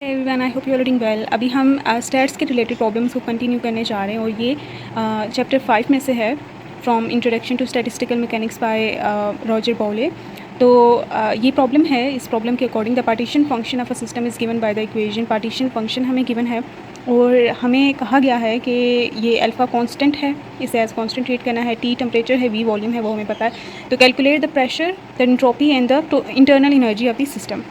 Everyone, I hope you are doing well. अभी हम stats के रिलेटेड प्रॉब्लम्स को कंटिन्यू करने जा रहे हैं और ये चैप्टर 5 में से है, from introduction to statistical mechanics by Roger Bowley. तो ये प्रॉब्लम है। इस प्रॉब्लम के according the partition function of a system is given by the equation. Partition function हमें गिवन है और हमें कहा गया है कि ये अल्फ़ा कांस्टेंट है, इसे एज कांस्टेंट ट्रीट करना है। टी टेम्परेचर है, वी वॉल्यूम है, वो हमें पता है। तो calculate the pressure, the entropy and the internal energy of the system.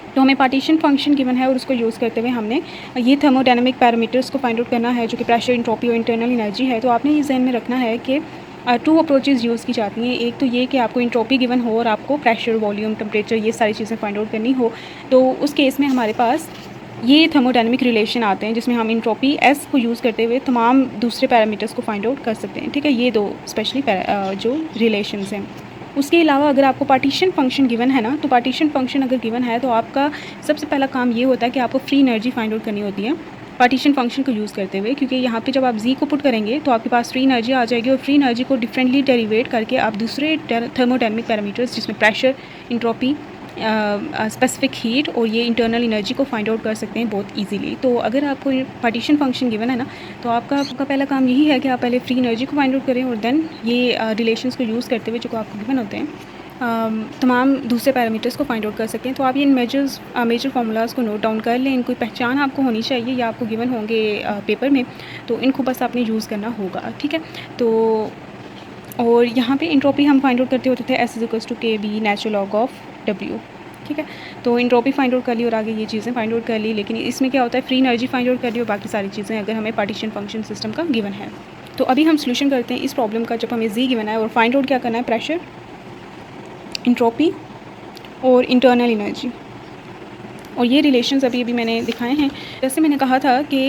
तो हमें पार्टीशन फंक्शन गिवन है और उसको यूज़ करते हुए हमने ये थर्मोडायनामिक पैरामीटर्स को फाइंड आउट करना है, जो कि प्रेशर, एंट्रोपी और इंटरनल एनर्जी है। तो आपने ये जहन में रखना है कि टू अप्रोचेज़ यूज़ की जाती हैं। एक तो ये कि आपको एंट्रोपी गिवन हो और आपको प्रेशर, वॉल्यूम, टेम्परेचर, ये सारी चीज़ें फाइंड आउट करनी हो। तो उस केस में हमारे पास ये थर्मोडायनामिक रिलेशन आते हैं, जिसमें हम एंट्रोपी एस को यूज़ करते हुए तमाम दूसरे पैरामीटर्स को फाइंड आउट कर सकते हैं। ठीक है, ये दो स्पेशली जो रिलेशंस हैं। उसके अलावा अगर आपको पार्टीशन फंक्शन गिवन है ना, तो पार्टीशन फंक्शन अगर गिवन है तो आपका सबसे पहला काम ये होता है कि आपको फ्री एनर्जी फाइंड आउट करनी होती है पार्टीशन फंक्शन को यूज़ करते हुए, क्योंकि यहाँ पे जब आप जी को पुट करेंगे तो आपके पास फ्री एनर्जी आ जाएगी और फ्री एनर्जी को डिफरेंटली डेरिवेट करके आप दूसरे थर्मोडायनामिक पैरामीटर्स, जिसमें प्रेशर, इंट्रोपी, स्पेसिफिक हीट और ये इंटरनल एनर्जी को फाइंड आउट कर सकते हैं बहुत इजीली। तो अगर आपको पार्टीशन फंक्शन गिवन है ना, तो आपका पहला काम यही है कि आप पहले फ्री एनर्जी को फाइंड आउट करें और देन ये रिलेशंस को यूज़ करते हुए जो आपको गिवन होते हैं तमाम दूसरे पैरामीटर्स को फाइंड आउट कर सकते हैं। तो आप ये मेजर फार्मूलाज को नोट डाउन कर लें। इनकी पहचान आपको होनी चाहिए या आपको गिवन होंगे पेपर में, तो इनको बस आपने यूज़ करना होगा। ठीक है, तो और यहाँ पे इंट्रोपी हम फाइंड आउट करते होते थे S is equals to K B natural log of W. ठीक है, तो इंट्रोपी फाइंड आउट कर ली और आगे ये चीज़ें फाइंड आउट कर ली, लेकिन इसमें क्या होता है, फ्री एनर्जी फाइंड आउट कर ली और बाकी सारी चीज़ें अगर हमें पार्टीशन फंक्शन सिस्टम का गिवन है। तो अभी हम सोल्यूशन करते हैं इस प्रॉब्लम का, जब हमें जी गिवन है और फाइंड आउट क्या करना है, प्रेशर, इंट्रोपी और इंटरनल एनर्जी। और ये रिलेशंस अभी अभी मैंने दिखाए हैं। जैसे मैंने कहा था कि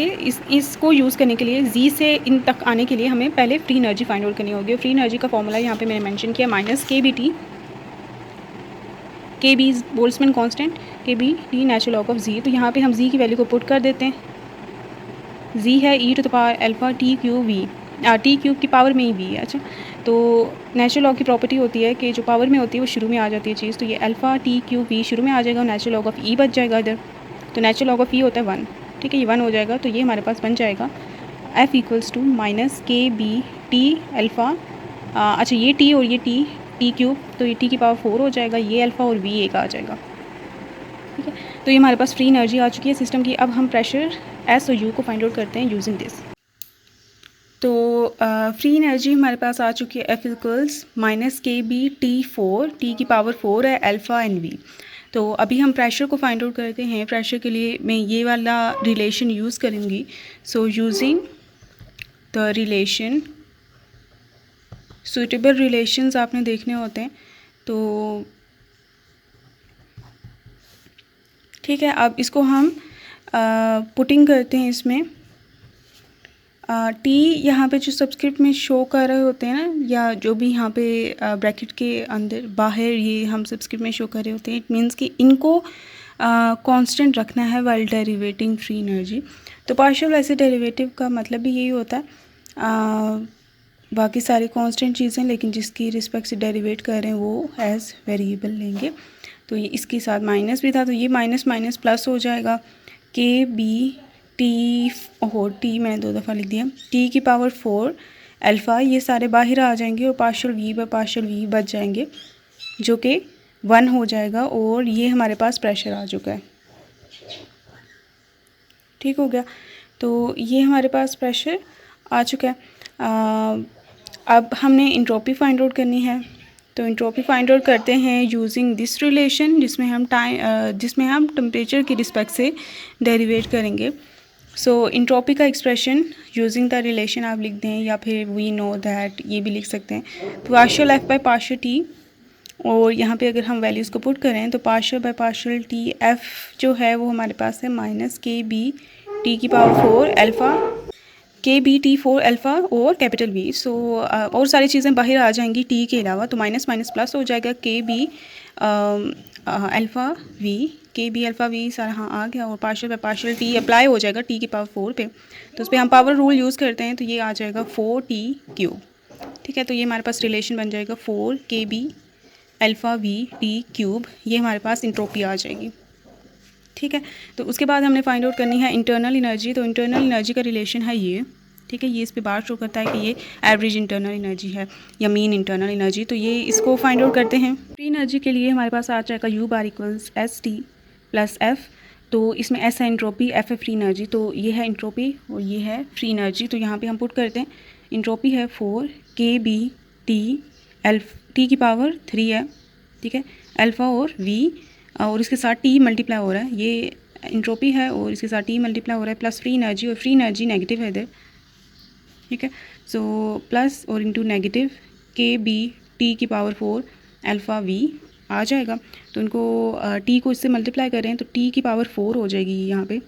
इसको यूज़ करने के लिए, जी से इन तक आने के लिए हमें पहले फ्री एनर्जी फाइंड आउट करनी होगी। फ्री एनर्जी का फॉर्मूला यहाँ पे मैंने मेंशन किया, minus K B T, K B Boltzmann constant, K B T natural log of G. तो यहाँ पे हम जी की वैल्यू को पुट कर देते हैं। जी है e to the power alpha T Q V, T cube की पावर में ही वी है। अच्छा, तो नेचुरल लॉग की प्रॉपर्टी होती है कि जो पावर में होती है वो शुरू में आ जाती है चीज़। तो ये अल्फ़ा टी क्यू वी शुरू में आ जाएगा और नेचुरल लॉग ऑफ ई बच जाएगा इधर। तो नेचुरल लॉग ऑफ ई होता है 1। ठीक है, ये 1 हो जाएगा। तो ये हमारे पास बन जाएगा F equals to minus K B T alpha, अच्छा ये टी और ये टी, टी क्यूब, तो ये टी की पावर 4 हो जाएगा, ये अल्फ़ा और वी एक आ जाएगा। ठीक है, तो ये हमारे पास फ्री एनर्जी आ चुकी है सिस्टम की। अब हम प्रेशर एस और यू को फाइंड आउट करते हैं यूजिंग दिस। तो फ्री एनर्जी हमारे पास आ चुकी है F equals minus K B T 4, T की पावर 4 है, अल्फ़ा एंड वी। तो अभी हम प्रेशर को फाइंड आउट करते हैं। प्रेशर के लिए मैं ये वाला रिलेशन यूज़ करूँगी। So using the relation, suitable relations आपने देखने होते हैं। तो ठीक है, अब इसको हम पुटिंग करते हैं इसमें। टी यहाँ पे जो सब्सक्रिप्ट में शो कर रहे होते हैं ना, या जो भी यहाँ पे ब्रैकेट के अंदर बाहर ये हम सब्सक्रिप्ट में शो कर रहे होते हैं, इट मीन्स कि इनको कांस्टेंट रखना है वाइल डेरिवेटिंग फ्री एनर्जी। तो पार्शियल ऐसे डेरिवेटिव का मतलब भी यही होता है, बाकी सारी कांस्टेंट चीज़ें, लेकिन जिसकी रिस्पेक्ट से डेरिवेट कर रहे हैं वो एज वेरिएबल लेंगे। तो ये इसके साथ माइनस भी था, तो ये माइनस माइनस प्लस हो जाएगा। के बी टी, ओहो टी मैंने 2 दफ़ा लिख दिया, टी की पावर 4 अल्फ़ा, ये सारे बाहर आ जाएंगे और partial V by partial V बच जाएंगे, जो कि 1 हो जाएगा। और ये हमारे पास प्रेशर आ चुका है। ठीक हो गया, तो ये हमारे पास प्रेशर आ चुका है। अब हमने इंट्रोपी फाइंड आउट करनी है। तो इंट्रोपी फाइंड आउट करते हैं यूजिंग दिस रिलेशन, जिसमें हम टेम्परेचर की रिस्पेक्ट से डेरिवेट करेंगे। सो इंट्रोपी का एक्सप्रेशन यूजिंग द रिलेशन आप लिख दें, या फिर वी नो दैट ये भी लिख सकते हैं। Partial F by partial T, और यहाँ पे अगर हम वैल्यूज़ को पुट करें तो partial by partial T F जो है वो हमारे पास है माइनस के बी टी की पावर 4 अल्फ़ा, के बी टी 4 अल्फ़ा और कैपिटल वी। सो और सारी चीज़ें बाहर आ जाएंगी टी के अलावा, तो माइनस माइनस प्लस हो जाएगा, के बी अल्फ़ा वी, के बी अल्फ़ा वी सारा हाँ आ गया, और partial by partial T apply हो जाएगा टी की पावर 4 पे। तो उस पर हम पावर रूल यूज़ करते हैं, तो ये आ जाएगा 4 टी क्यूब। ठीक है, तो ये हमारे पास रिलेशन बन जाएगा 4 K B alpha V T cube, ये हमारे पास इंट्रोपी आ जाएगी। ठीक है। तो उसके बाद हमने फाइंड आउट करनी है इंटरनल एनर्जी। तो इंटरनल एनर्जी का रिलेशन है ये, ठीक है, ये इस पे बार शो करता है कि ये एवरेज इंटरनल एनर्जी है या मीन इंटरनल एनर्जी। तो ये इसको फाइंड आउट करते हैं। फ्री एनर्जी के लिए हमारे पास आ जाएगा you bar equals S T plus F. तो इसमें एस है एंट्रोपी, एफ है फ्री एनर्जी। तो ये है एंट्रोपी और ये है फ्री एनर्जी। तो यहाँ पे हम पुट करते हैं, एंट्रोपी है 4 के बी टी टी की पावर 3 है, ठीक है, अल्फ़ा और वी और इसके साथ टी मल्टीप्लाई हो रहा है, ये एंट्रोपी है और इसके साथ टी मल्टीप्लाई हो रहा है प्लस फ्री एनर्जी, और फ्री एनर्जी नेगेटिव है इधर, ठीक है। सो प्लस और इंटू नेगेटिव के बी टी की पावर 4 अल्फ़ा वी आ जाएगा। तो इनको टी को इससे मल्टीप्लाई करें तो टी की पावर 4 हो जाएगी यहाँ पे,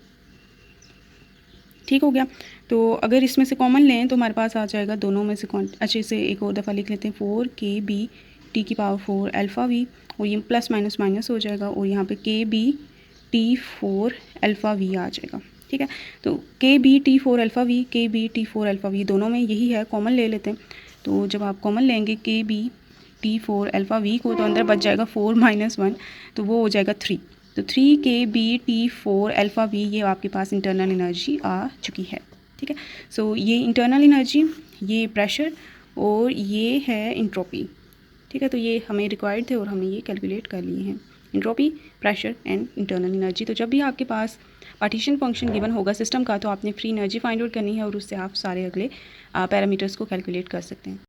ठीक हो गया। तो अगर इसमें से कॉमन लें तो हमारे पास आ जाएगा दोनों में से अच्छे से एक और दफ़ा लिख लेते हैं, 4 के बी टी की पावर 4 अल्फ़ा वी, और ये प्लस माइनस माइनस हो जाएगा और यहाँ पे के बी टी 4 अल्फ़ा वी आ जाएगा, ठीक है। तो के बी टी 4 अल्फ़ा वी, के बी टी 4 अल्फ़ा वी दोनों में यही है, कॉमन ले लेते हैं। तो जब आप कॉमन लेंगे के बी टी 4 अल्फ़ा वी को, तो अंदर बच जाएगा 4 माइनस 1, तो वो हो जाएगा 3। तो 3 के बी टी 4 अल्फ़ा वी, ये आपके पास इंटरनल एनर्जी आ चुकी है, ठीक है। सो ये इंटरनल एनर्जी, ये प्रेशर और ये है एंट्रोपी, ठीक है। तो ये हमें रिक्वायर्ड थे और हमने ये कैलकुलेट कर लिए हैं, entropy, pressure and internal energy. तो जब भी आपके पास पार्टीशन फंक्शन गिवन होगा सिस्टम का, तो आपने फ्री एनर्जी फाइंड आउट करनी है और उससे आप सारे अगले पैरामीटर्स को कैलकुलेट कर सकते हैं।